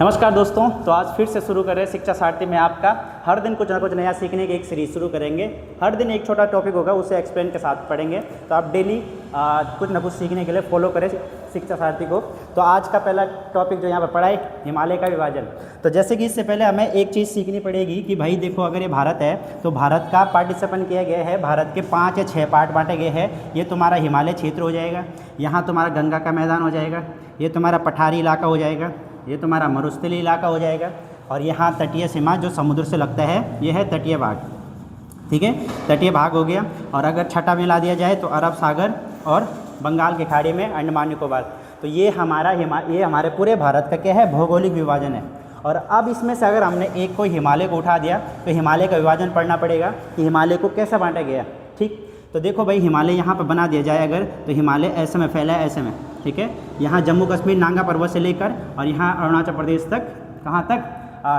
नमस्कार दोस्तों, तो आज फिर से शुरू करें शिक्षा सारथी में आपका हर दिन कुछ ना कुछ नया सीखने की एक सीरीज़ शुरू करेंगे। हर दिन एक छोटा टॉपिक होगा, उसे एक्सप्लेन के साथ पढ़ेंगे। तो आप डेली कुछ ना कुछ सीखने के लिए फॉलो करें शिक्षा सारथी को। तो आज का पहला टॉपिक जो यहाँ पर पढ़ा है, हिमालय का विभाजन। तो जैसे कि इससे पहले हमें एक चीज़ सीखनी पड़ेगी कि भाई देखो, अगर ये भारत है तो भारत का पार्टिसिपेशन किया गया है, भारत के 5 या 6 पार्ट बांटे गए हैं। ये तुम्हारा हिमालय क्षेत्र हो जाएगा, यहाँ तुम्हारा गंगा का मैदान हो जाएगा, ये तुम्हारा पठारी इलाका हो जाएगा, ये तुम्हारा मरुस्थलीय इलाका हो जाएगा, और यहाँ तटीय सीमा जो समुद्र से लगता है ये है तटीय भाग। ठीक है, तटीय भाग हो गया। और अगर छठा मिला दिया जाए तो अरब सागर और बंगाल की खाड़ी में अंडमान निकोबार। तो ये हमारे पूरे भारत का क्या है, भौगोलिक विभाजन है। और अब इसमें से अगर हमने एक को हिमालय को उठा दिया तो हिमालय का विभाजन पढ़ना पड़ेगा कि हिमालय को कैसे बांटा गया। ठीक, तो देखो भाई, हिमालय यहाँ पर बना दिया जाए अगर, तो हिमालय ऐसे में फैला है, ऐसे में। ठीक है, यहाँ जम्मू कश्मीर नांगा पर्वत से लेकर और यहाँ अरुणाचल प्रदेश तक, कहाँ तक,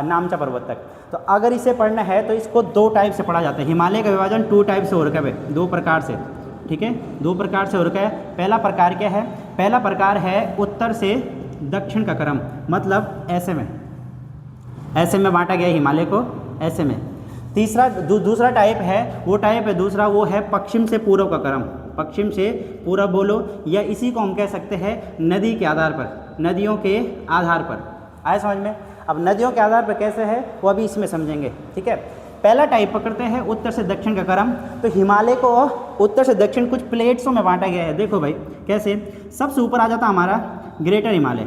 नामचा पर्वत तक। तो अगर इसे पढ़ना है तो इसको 2 टाइप से पढ़ा जाता है। हिमालय का विभाजन 2 टाइप से हो रखा है, 2 प्रकार से। ठीक है, 2 प्रकार से हो रखा है। पहला प्रकार क्या है? पहला प्रकार है उत्तर से दक्षिण का क्रम, मतलब ऐसे में बांटा गया हिमालय को, ऐसे में। दूसरा टाइप है, वो है पश्चिम से पूर्व का क्रम। पश्चिम से पूर्व बोलो, या इसी को हम कह सकते हैं नदी के आधार पर, नदियों के आधार पर। आए समझ में? अब नदियों के आधार पर कैसे है वो अभी इसमें समझेंगे। ठीक है, पहला टाइप पकड़ते हैं उत्तर से दक्षिण का क्रम। तो हिमालय को उत्तर से दक्षिण कुछ प्लेट्सों में बांटा गया है। देखो भाई कैसे, सबसे ऊपर आ जाता हमारा ग्रेटर हिमालय।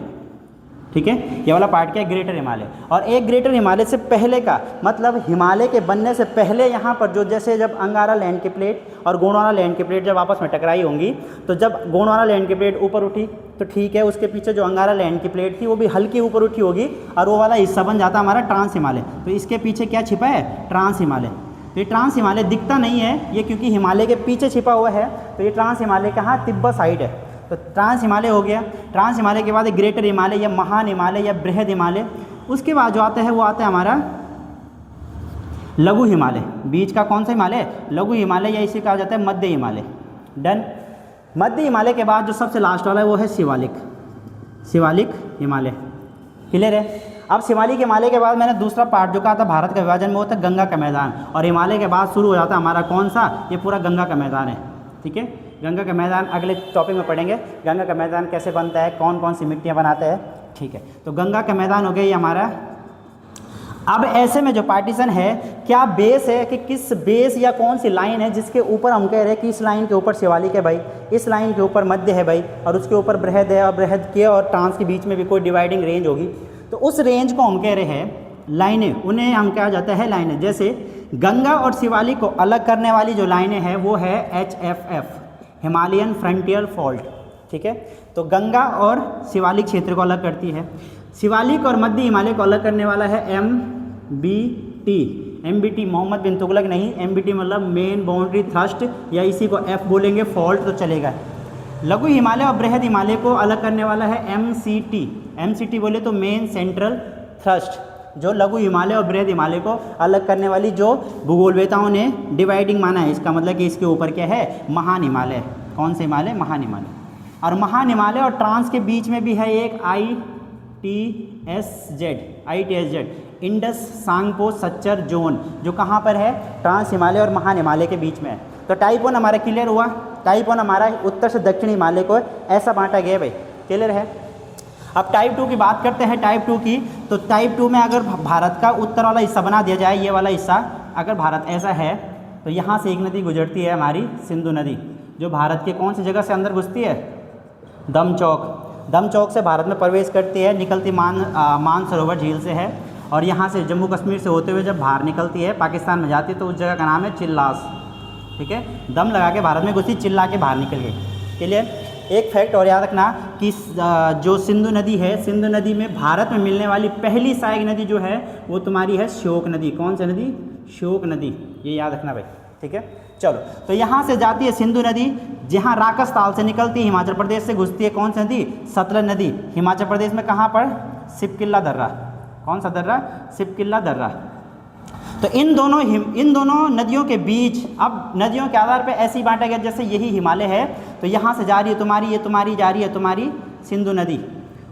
ठीक है, ये वाला पार्ट क्या है, ग्रेटर हिमालय। और एक ग्रेटर हिमालय से पहले का, मतलब हिमालय के बनने से पहले यहाँ पर जो, जैसे जब अंगारा लैंड की प्लेट और गोंडवाना लैंड की प्लेट जब आपस में टकराई होंगी, तो जब गोंडवाना लैंड की प्लेट ऊपर उठी तो ठीक है, उसके पीछे जो अंगारा लैंड की प्लेट थी वो भी हल्की ऊपर उठी होगी, और वो वाला हिस्सा बन जाता हमारा ट्रांस हिमालय। तो इसके पीछे क्या छिपा है, ट्रांस हिमालय। तो ये ट्रांस हिमालय दिखता नहीं है ये, क्योंकि हिमालय के पीछे छिपा हुआ है। तो ये ट्रांस हिमालय कहाँ, तिब्बत साइड है। तो ट्रांस हिमालय हो गया। ट्रांस हिमालय के बाद ग्रेटर हिमालय या महान हिमालय या बृहद हिमालय। उसके बाद जो आता है वो आता है हमारा लघु हिमालय। बीच का कौन सा हिमालय, लघु हिमालय, या इसे कहा जाता है मध्य हिमालय। डन। मध्य हिमालय के बाद जो सबसे लास्ट वाला है वो है शिवालिक हिमालय। क्लियर है? अब शिवालिक हिमालय के बाद मैंने दूसरा पार्ट जो कहा था भारत का विभाजन में, वो था गंगा का मैदान। और हिमालय के बाद शुरू हो जाता है हमारा कौन सा, ये पूरा गंगा का मैदान है। ठीक है, गंगा का मैदान अगले टॉपिक में पढ़ेंगे। गंगा का मैदान कैसे बनता है, कौन कौन सी मिट्टियाँ बनाते हैं। ठीक है, तो गंगा का मैदान हो गया ये हमारा। अब ऐसे में जो पार्टीशन है, क्या बेस है कि किस बेस या कौन सी लाइन है जिसके ऊपर हम कह रहे हैं कि इस लाइन के ऊपर शिवालिक है भाई, इस लाइन के ऊपर मध्य है भाई, और उसके ऊपर बृहद है, और बृहद के और ट्रांस के बीच में भी कोई डिवाइडिंग रेंज होगी। तो उस रेंज को हम कह रहे हैं लाइनें, उन्हें हम कहा जाता है लाइनें। जैसे गंगा और शिवालिक को अलग करने वाली जो लाइनें हैं वो है HFF, हिमालयन फ्रंटियर फॉल्ट। ठीक है, तो गंगा और शिवालिक क्षेत्र को अलग करती है। शिवालिक और मध्य हिमालय को अलग करने वाला है MBT, मोहम्मद बिन तुगलक नहीं। MBT मतलब मेन बाउंड्री थ्रस्ट, या इसी को F बोलेंगे, फॉल्ट तो चलेगा। लघु हिमालय और बृहद हिमालय को अलग करने वाला है MCT बोले तो मेन सेंट्रल थ्रस्ट। जो लघु हिमालय और बृहद हिमालय को अलग करने वाली जो भूगोलवेताओं ने डिवाइडिंग माना है, इसका मतलब कि इसके ऊपर क्या है, महान हिमालय। कौन से हिमालय, महान हिमालय। और महान हिमालय और ट्रांस के बीच में भी है एक ITSZ, Indus Tsangpo suture zone, जो कहाँ पर है, ट्रांस हिमालय और महान हिमालय के बीच में है। तो टाइप 1 हमारा क्लियर हुआ। टाइप 1 हमारा उत्तर से दक्षिण हिमालय को ऐसा बांटा गया भाई, क्लियर है। अब टाइप 2 की बात करते हैं। टाइप 2 की, तो टाइप 2 में अगर भारत का उत्तर वाला हिस्सा बना दिया जाए, ये वाला हिस्सा, अगर भारत ऐसा है तो यहाँ से एक नदी गुजरती है हमारी सिंधु नदी, जो भारत के कौन सी जगह से अंदर घुसती है, दमचौक से भारत में प्रवेश करती है, निकलती मानसरोवर झील से है, और यहाँ से जम्मू कश्मीर से होते हुए जब बाहर निकलती है पाकिस्तान में जाती है, तो उस जगह का नाम है चिल्लास। ठीक है, दम लगा के भारत में घुसी, चिल्ला के बाहर निकल गई। क्लियर? एक फैक्ट और याद रखना कि जो सिंधु नदी है, सिंधु नदी में भारत में मिलने वाली पहली सहायक नदी जो है वो तुम्हारी है श्योक नदी। कौन सी नदी? श्योक नदी, ये याद रखना भाई। ठीक है, चलो, तो यहाँ से जाती है सिंधु नदी, जहाँ राकस ताल से निकलती है, हिमाचल प्रदेश से घुसती है कौन सी नदी, सतलज नदी। हिमाचल प्रदेश में कहाँ पर, सिपकिल्ला दर्रा। कौन सा दर्रा? सिपकिल्ला दर्रा। तो इन दोनों नदियों के बीच, अब नदियों के आधार पर ऐसी बांटा गया, जैसे यही हिमालय है तो यहाँ से जा रही है तुम्हारी, ये तुम्हारी जा रही है तुम्हारी सिंधु नदी,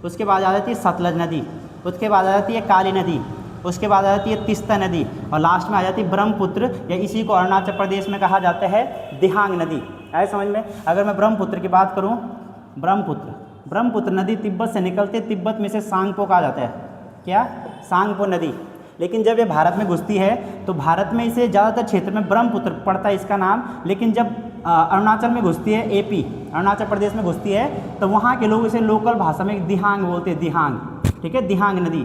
उसके बाद आ जाती है सतलज नदी, उसके बाद आ जाती है काली नदी, उसके बाद आ जाती है तीस्ता नदी, और लास्ट में आ जाती है ब्रह्मपुत्र, या इसी को अरुणाचल प्रदेश में कहा जाता है दिहांग नदी। आए समझ में? अगर मैं ब्रह्मपुत्र की बात करूँ, ब्रह्मपुत्र नदी तिब्बत से निकलते, तिब्बत में से सांगपो कहा जाता है, क्या? सांगपो नदी। लेकिन जब ये भारत में घुसती है तो भारत में इसे ज़्यादातर क्षेत्र में ब्रह्मपुत्र पड़ता है इसका नाम, लेकिन जब अरुणाचल में घुसती है, एपी अरुणाचल प्रदेश में घुसती है, तो वहाँ के लोग इसे लोकल भाषा में दिहांग बोलते हैं, दिहांग। ठीक है, दिहांग नदी।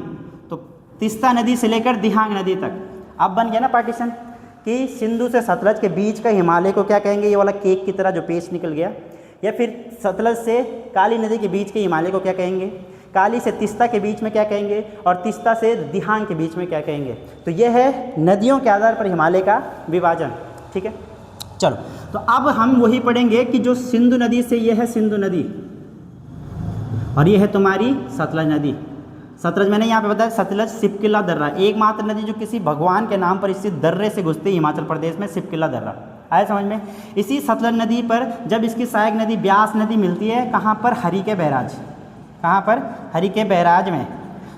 तो तीस्ता नदी से लेकर दिहांग नदी तक अब बन गया ना पार्टीशन कि सिंधु से सतलज के बीच का हिमालय को क्या कहेंगे, ये वाला केक की तरह जो पेस्ट निकल गया, या फिर सतलज से काली नदी के बीच के हिमालय को क्या कहेंगे, काली से तीस्ता के बीच में क्या कहेंगे, और तीस्ता से दिहांग के बीच में क्या कहेंगे। तो यह है नदियों के आधार पर हिमालय का विभाजन। ठीक है, चलो तो अब हम वही पढ़ेंगे कि जो सिंधु नदी से, यह है सिंधु नदी और यह है तुम्हारी सतलज नदी। सतलज मैंने यहाँ पे बताया, सतलज सिपकिला दर्रा, एकमात्र नदी जो किसी भगवान के नाम पर स्थित दर्रे से घुसती है हिमाचल प्रदेश में, सिपकिला दर्रा। आया समझ में? इसी सतलज नदी पर जब इसकी सहायक नदी ब्यास नदी मिलती है, कहाँ पर? हरि के बैराज। कहाँ पर? हरि के बैराज में।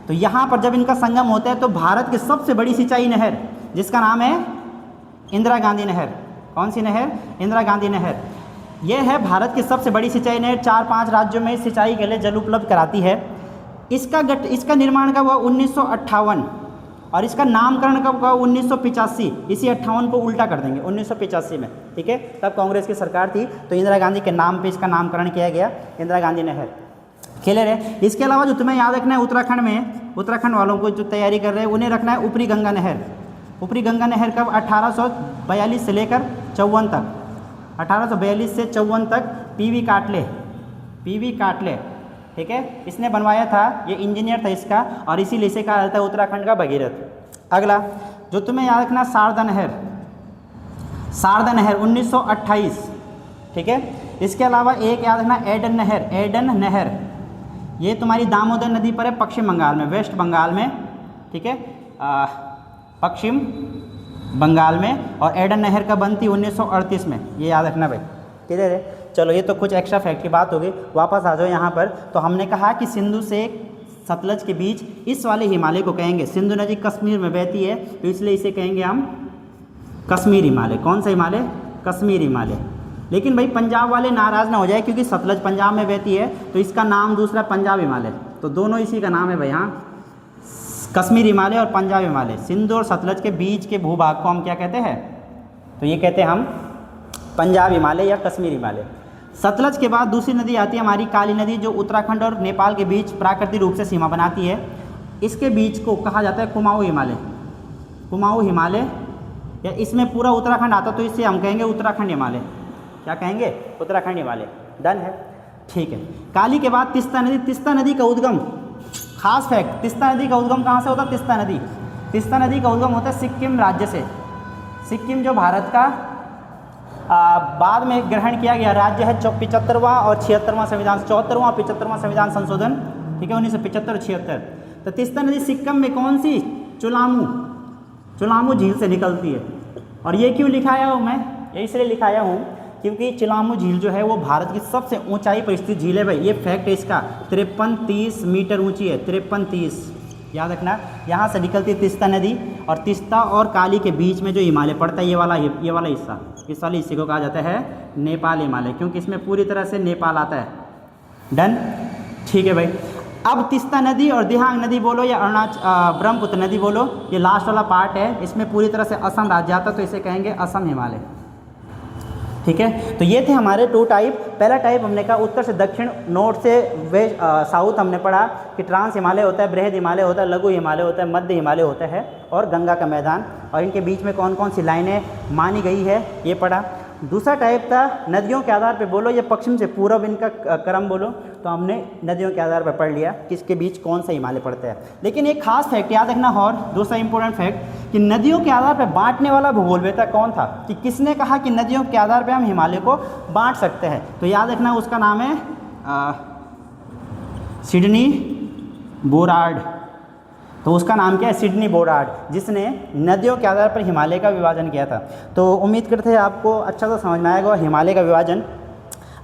तो यहाँ पर जब इनका संगम होता है तो भारत की सबसे बड़ी सिंचाई नहर, जिसका नाम है इंदिरा गांधी नहर। कौन सी नहर? इंदिरा गांधी नहर। यह है भारत की सबसे बड़ी सिंचाई नहर, 4-5 राज्यों में सिंचाई के लिए जल उपलब्ध कराती है। इसका निर्माण कब हुआ? 1958, और इसका नामकरण कब हुआ? 1985। इसी 58 को उल्टा कर देंगे 1985 में। ठीक है, तब कांग्रेस की सरकार थी तो इंदिरा गांधी के नाम पे इसका नामकरण किया गया, इंदिरा गांधी नहर। खेले रहे। इसके अलावा जो तुम्हें याद रखना है, उत्तराखंड में, उत्तराखंड वालों को जो तैयारी कर रहे हैं उन्हें रखना है ऊपरी गंगा नहर। ऊपरी गंगा नहर कब? 1842 से लेकर 54 तक, 1842 से 54 तक पीवी काटले। ठीक है, इसने बनवाया था, ये इंजीनियर था इसका, और इसीलिए इसे कहा जाता है उत्तराखंड का भगीरथ। अगला जो तुम्हें याद रखना, शारदा नहर 1928। ठीक है, इसके अलावा एक याद रखना, एडन नहर, ये तुम्हारी दामोदर नदी पर है, पश्चिम बंगाल में, वेस्ट बंगाल में। ठीक है, पश्चिम बंगाल में, और एडन नहर का बनती 1938 में, ये याद रखना भाई। क्लियर है? चलो ये तो कुछ एक्स्ट्रा फैक्ट की बात होगी, वापस आ जाओ यहाँ पर। तो हमने कहा कि सिंधु से सतलज के बीच इस वाले हिमालय को कहेंगे, सिंधु नदी कश्मीर में बहती है तो इसलिए इसे कहेंगे हम कश्मीर हिमालय। कौन सा हिमालय? कश्मीर हिमालय। लेकिन भाई पंजाब वाले नाराज़ ना हो जाए, क्योंकि सतलज पंजाब में बहती है तो इसका नाम दूसरा पंजाब हिमालय, तो दोनों इसी का नाम है भाई। हाँ, कश्मीर हिमालय और पंजाब हिमालय। सिंधु और सतलज के बीच के भूभाग को हम क्या कहते हैं? तो ये कहते हैं हम पंजाब हिमालय या कश्मीर हिमालय। सतलज के बाद दूसरी नदी आती है हमारी काली नदी, जो उत्तराखंड और नेपाल के बीच प्राकृतिक रूप से सीमा बनाती है। इसके बीच को कहा जाता है कुमाऊँ हिमालय, या इसमें पूरा उत्तराखंड आता तो इसे हम कहेंगे उत्तराखंड हिमालय। क्या कहेंगे? उत्तराखंड हिमालय। डन है? ठीक है। काली के बाद तीस्ता नदी का उद्गम, खास फैक्ट, तीस्ता नदी का उद्गम कहाँ से होता है? तीस्ता नदी का उद्गम होता है सिक्किम राज्य से। सिक्किम जो भारत का बाद में ग्रहण किया गया राज्य है, 75वां और 76वां संविधान, 74वां 75वां संविधान संशोधन। ठीक है, 1975 और 76। तो तीस्ता नदी सिक्किम में कौन सी? चुलामू झील से निकलती है। और ये क्यों लिखाया हूँ मैं? ये इसलिए लिखाया हूँ क्योंकि चिलामू झील जो है वो भारत की सबसे ऊंचाई पर स्थित झील है भाई। ये फैक्ट है इसका, 53-30 मीटर ऊंची है, 53-30, याद रखना। यहाँ से निकलती है तीस्ता नदी, और तीस्ता और काली के बीच में जो हिमालय पड़ता है, ये वाला हिस्सा, इस वाले हिस्से को कहा जाता है नेपाल हिमालय, क्योंकि इसमें पूरी तरह से नेपाल आता है। डन? ठीक है भाई। अब तीस्ता नदी और दिहांग नदी बोलो या ब्रह्मपुत्र नदी बोलो, ये लास्ट वाला पार्ट है, इसमें पूरी तरह से असम राज्य आता, तो इसे कहेंगे असम हिमालय। ठीक है, तो ये थे हमारे 2 टाइप। पहला टाइप हमने कहा उत्तर से दक्षिण, नॉर्थ से वेस्ट, साउथ हमने पढ़ा कि ट्रांस हिमालय होता है, बृहद हिमालय होता है, लघु हिमालय होता है, मध्य हिमालय होता है, और गंगा का मैदान, और इनके बीच में कौन कौन सी लाइनें मानी गई है ये पढ़ा। दूसरा टाइप था नदियों के आधार पर बोलो या पश्चिम से पूर्व इनका क्रम बोलो, तो हमने नदियों के आधार पर पढ़ लिया किसके बीच कौन सा हिमालय पड़ता है। लेकिन एक खास फैक्ट याद रखना, और दूसरा इंपॉर्टेंट फैक्ट कि नदियों के आधार पर बांटने वाला भूगोलवेत्ता कौन था, कि किसने कहा कि नदियों के आधार पर हम हिमालय को बांट सकते हैं। तो याद रखना उसका नाम है सिडनी बोरार्ड। तो उसका नाम क्या है? सिडनी बोरार्ड, जिसने नदियों के आधार पर हिमालय का विभाजन किया था। तो उम्मीद करते हैं आपको अच्छा सा समझ में आएगा हिमालय का विभाजन।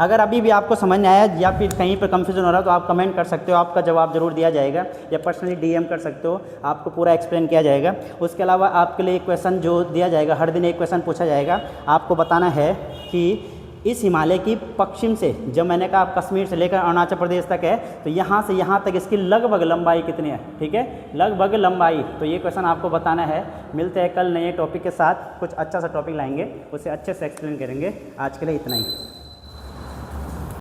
अगर अभी भी आपको समझ नहीं आया या फिर कहीं पर कंफ्यूजन हो रहा है तो आप कमेंट कर सकते हो, आपका जवाब ज़रूर दिया जाएगा, या पर्सनली डीएम कर सकते हो, आपको पूरा एक्सप्लेन किया जाएगा। उसके अलावा आपके लिए एक क्वेश्चन जो दिया जाएगा, हर दिन एक क्वेश्चन पूछा जाएगा, आपको बताना है कि इस हिमालय की पश्चिम से, जब मैंने कहा कश्मीर से लेकर अरुणाचल प्रदेश तक है, तो यहाँ से यहाँ तक इसकी लगभग लंबाई कितनी है, ठीक है, लगभग लंबाई। तो ये क्वेश्चन आपको बताना है। मिलते हैं कल नए टॉपिक के साथ, कुछ अच्छा सा टॉपिक लाएंगे, उसे अच्छे से एक्सप्लेन करेंगे। आज के लिए इतना ही।